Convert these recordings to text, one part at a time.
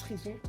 schieten.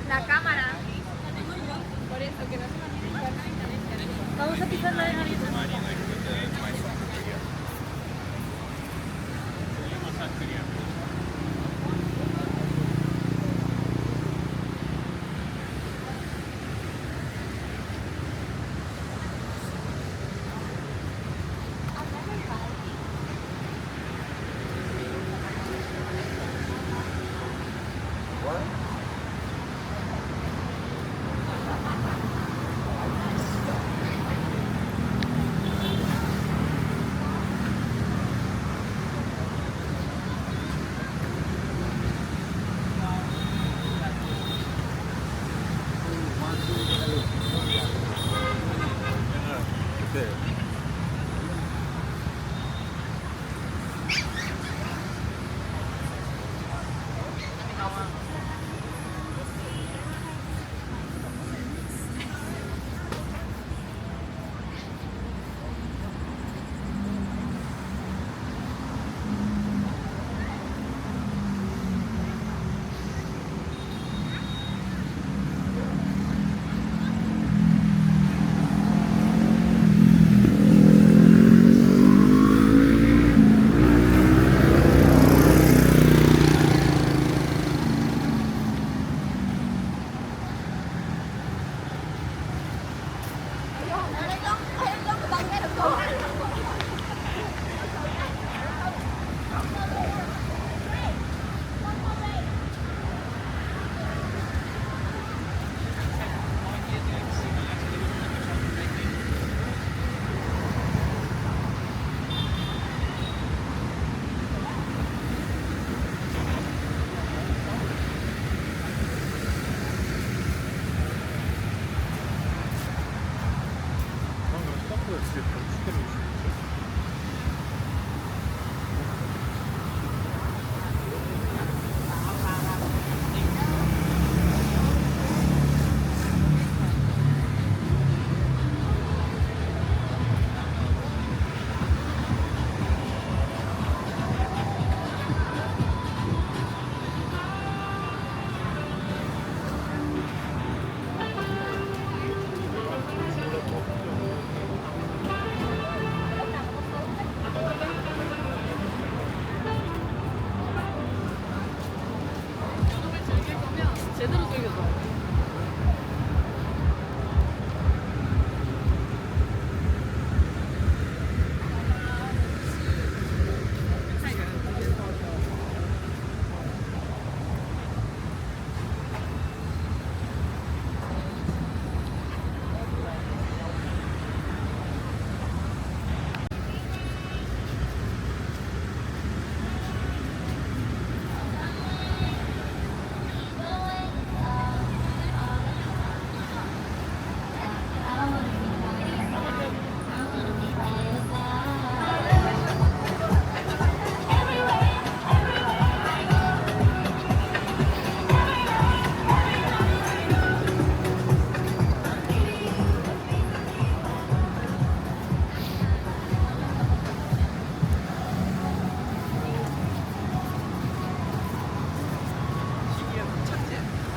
La cámara. Por eso, que no se mantiene en Indonesia. Vamos a pisar la de ahorita. 제대로 즐겨줘.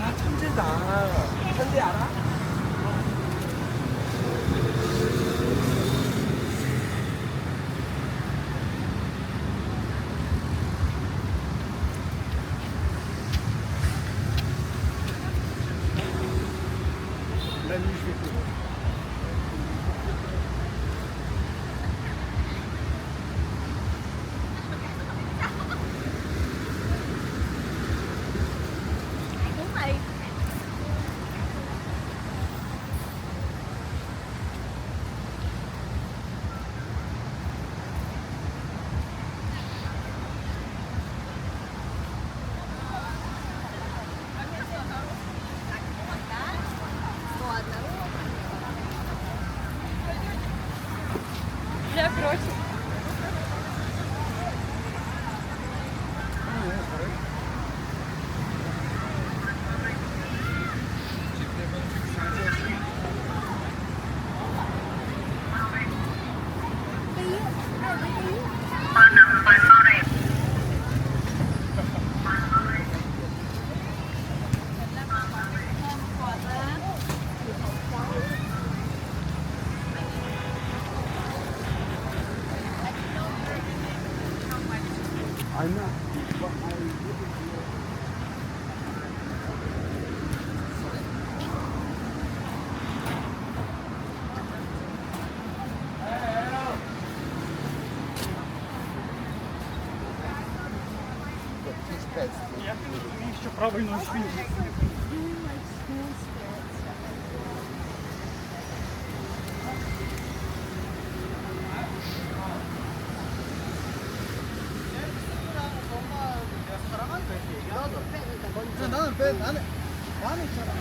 아, 천재다. 천재 알아? La nuit, je vais courir. Đúng vậy. Я против. I'm not. Я еще правой ногой. 나는 빼, 나는 있잖아.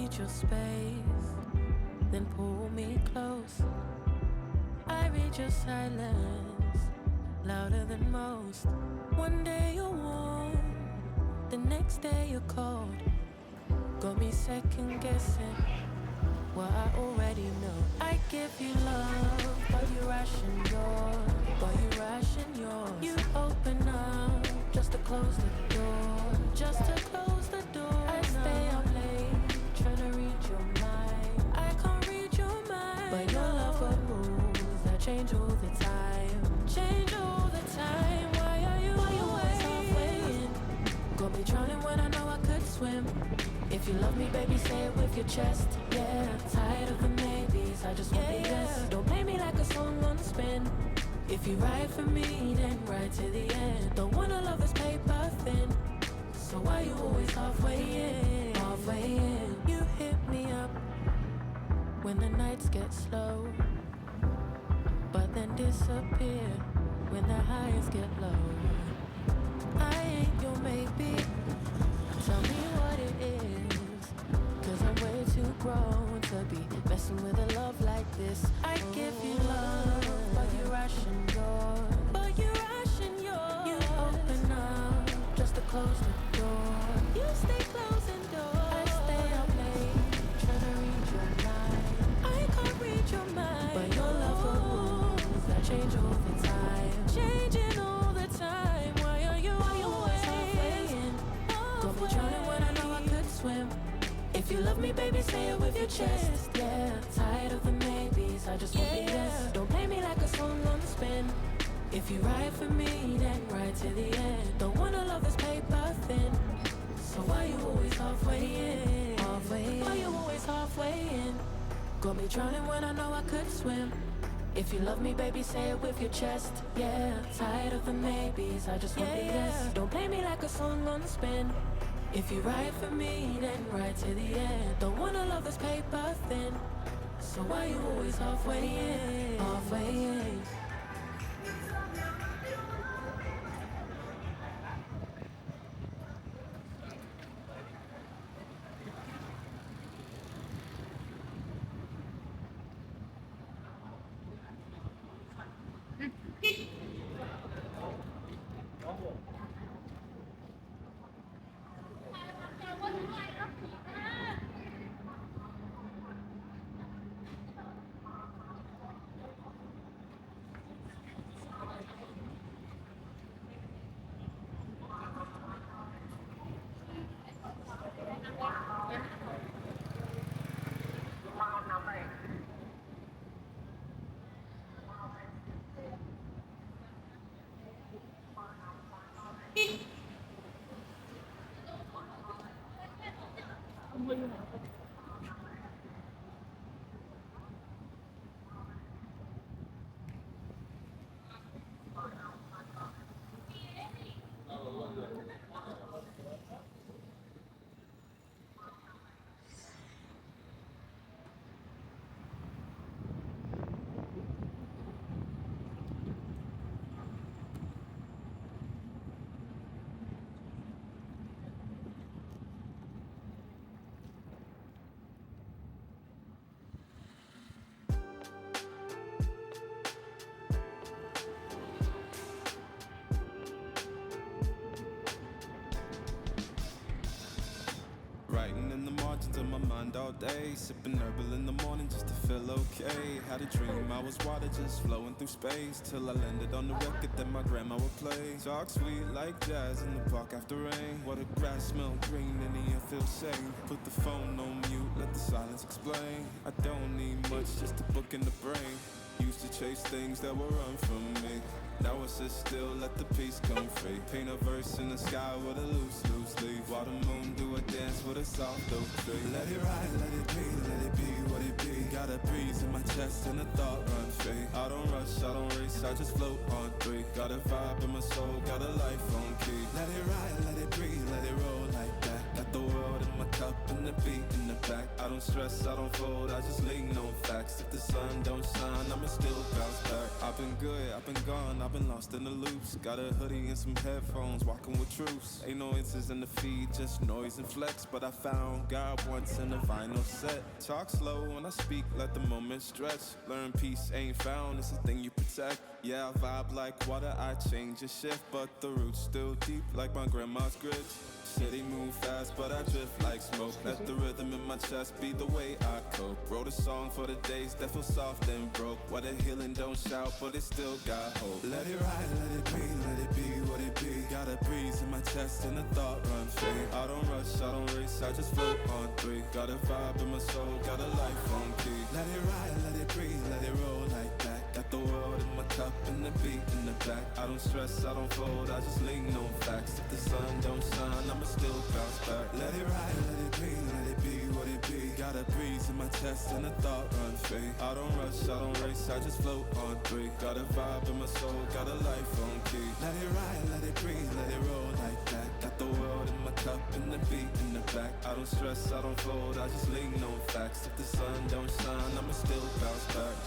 need your space, then pull me close. I read your silence, louder than most. One day you're warm, the next day you're cold. Got me second guessing what I already know. I give you love, but you ration yours. You open up just to close the door. I stay up late, trying to read your mind. I can't read your mind, but your love for moves that change all the time. Why are you always halfway in? Got me drowning when I know I could swim. If you love me, baby, say it with your chest. Yeah, tired of the maybes, I just want the yes. Don't play me like a song on spin. If you ride for me, then ride to the end. Don't wanna love this paper thin. So why you always halfway in? You hit me up when the nights get slow, but then disappear when the highs get low. I ain't your maybe, tell me what it is, 'cause I'm way too grown to be messing with a love like this. I give you love, but you ration yours. You open up just to close the door. You stay closing doors. I stay up late, trying to read your mind. I can't read your mind, but your love for moves that change all the time. Changing all the time. Why are you always halfway in? Got me drowning when I know I could swim. If you love me, baby, say it with your chest. Yeah, tired of the maybes, I just want the yes. Don't play me like a song on spin. If you ride for me, then ride to the end. Don't wanna love this paper thin. So why you always halfway in? Why you always halfway in? Got me drowning when I know I could swim. If you love me, baby, say it with your chest. Yeah, tired of the maybes, I just want the yes. Don't play me like a song on spin. If you ride for me, then ride to the end. Don't wanna love this paper thin. So why you always halfway in? Writing in the margins of my mind all day, sipping herbal in the morning just to feel okay. Had a dream I was water just flowing through space, till I landed on the record that my grandma would play. Talk sweet like jazz in the park after rain. What the grass smell green and the air feels sane. Put the phone on mute, let the silence explain. I don't need much, just a book in the brain. Used to chase things that were run from me. Now I sit still, let the peace come free. Paint a verse in the sky with a loose leaf. While the moon do a dance with a soft oak tree. Let it ride, let it be what it be. Got a breeze in my chest and a thought run free. I don't rush, I don't race, I just float on three. Got a vibe in my soul, got a life on key. Let it ride, let it breathe, let it roll like that. Got the world in my cup cup and the beat in the back. I don't stress, I don't fold, I just lean on facts. If the sun don't shine, I'ma still bounce back. I've been good, I've been gone, I've been lost in the loops. Got a hoodie and some headphones, walking with truths. Ain't no inches in the feed, just noise and flex. But I found God once in a vinyl set. Talk slow when I speak, let the moment stretch. Learn peace ain't found, it's a thing you protect. Yeah, I vibe like water, I change and shift. But the roots still deep like my grandma's grits. City move fast, but I drift like smoke. Let the rhythm in my chest be the way I cope. Wrote a song for the days that feel soft and broke. Why the healing don't shout, but it still got hope. Let it ride, let it be what it be. Got a breeze in my chest and a thought run free. I don't rush, I don't race, I just float on three. Got a vibe in my soul, got a life on key. Let it ride, let it breathe, let it roll like that. Got the world in my cup and the beat in the back. I don't stress, I don't fold, I just lean on facts. If the sun don't shine, I'ma still bounce back. Let it ride, let it be, let it be what it be. Got a breeze in my chest and a thought run free. I don't rush, I don't race, I just float on three. Got a vibe in my soul, got a life on key. Let it ride, let it breathe, let it roll like that. Got the world in my cup and the beat in the back. I don't stress, I don't fold, I just lean on facts. If the sun don't shine, I'ma still bounce back.